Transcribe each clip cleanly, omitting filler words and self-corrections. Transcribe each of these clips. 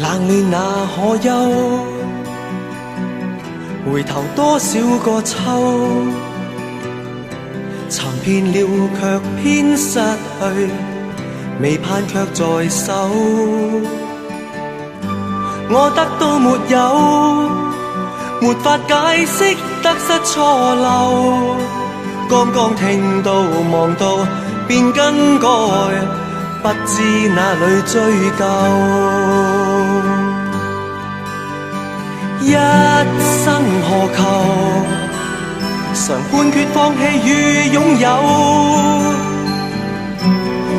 冷暖那可休？回頭多少個秋？尋遍了卻偏失去，未盼卻在手。我得到沒有？沒法解釋得失錯漏。剛剛聽到望到便更改，不知哪裏追究。一生何求？常判決放棄與擁有，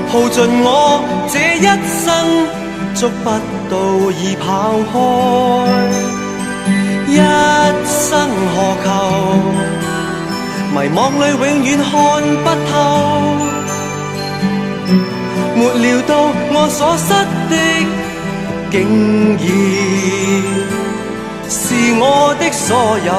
耗盡我這一生，捉不到已跑開。一生何求？迷惘裏永遠看不透，沒料到我所失的，竟然是我的所有。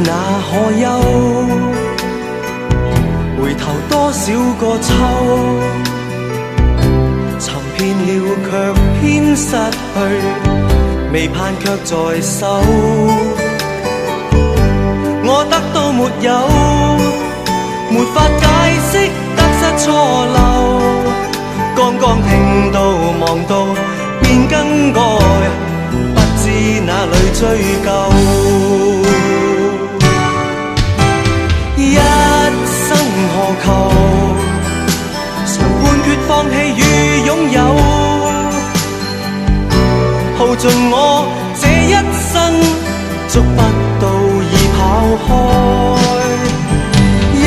那可休？回頭多少個秋？尋遍了卻偏失去，未盼卻在手。我得到沒有？沒法解釋得失錯漏。剛剛聽到望到便更改，不知哪裏追究。一生何求？常判決放棄與擁有，耗盡我這一生，捉不到已跑開。一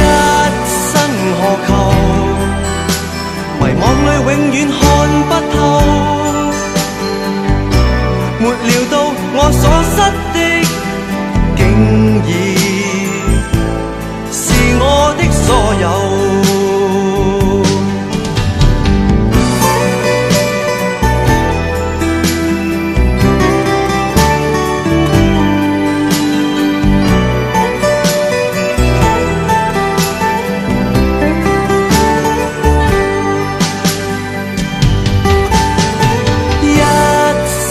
生何求？迷惘裏永遠看不透，沒料到我所失的，竟然我的所有。一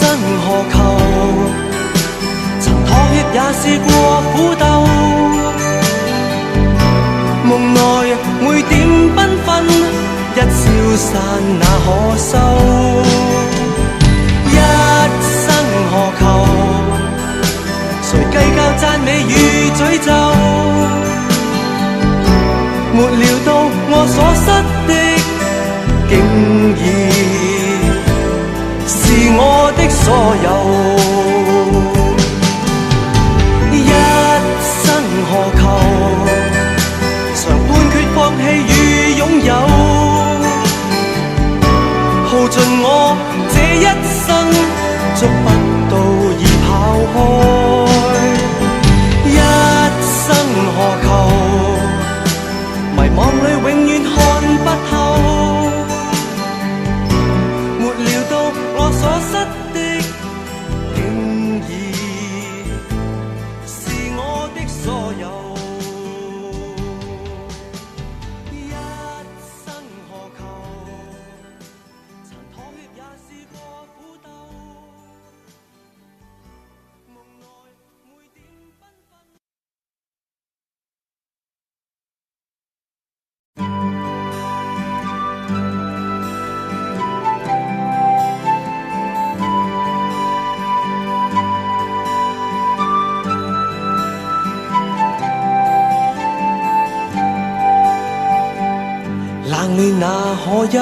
生何求？曾妥協也試過苦鬥，夢內每點繽紛，一消散那可收？一生何求？誰計較讚美與詛咒？沒料到我所失的，竟然是我的所有。一生何求？放棄與擁有，耗盡我這一生，捉不到已跑開。一生何求？迷惘裏永遠看不透，沒料到我所失的，竟然是我的所有。冷暖那可休？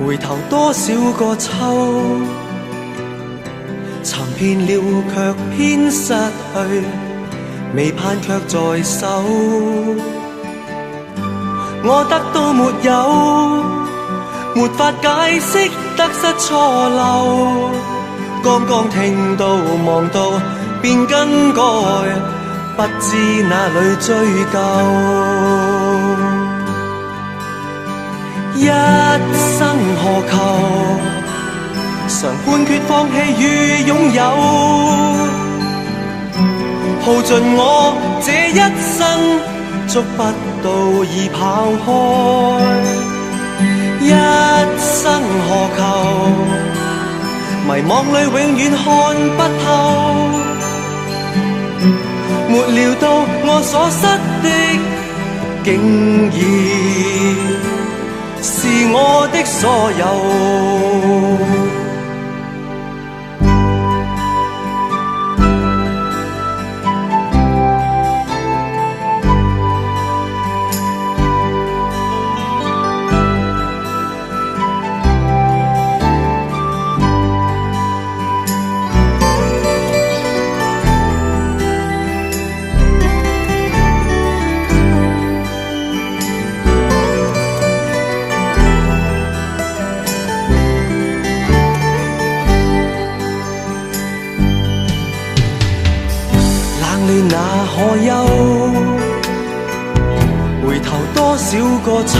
回頭多少個秋？尋遍了卻偏失去，未盼卻在手。我得到沒有，沒法解釋得失錯漏。剛剛聽到望到便更改，不知哪裏追究。一生何求，常判決放棄與擁有，耗盡我這一生，捉不到已跑開。一生何求，迷惘裏永遠看不透，沒料到我所失的，竟然是我的所有。那可休？回頭多少個秋？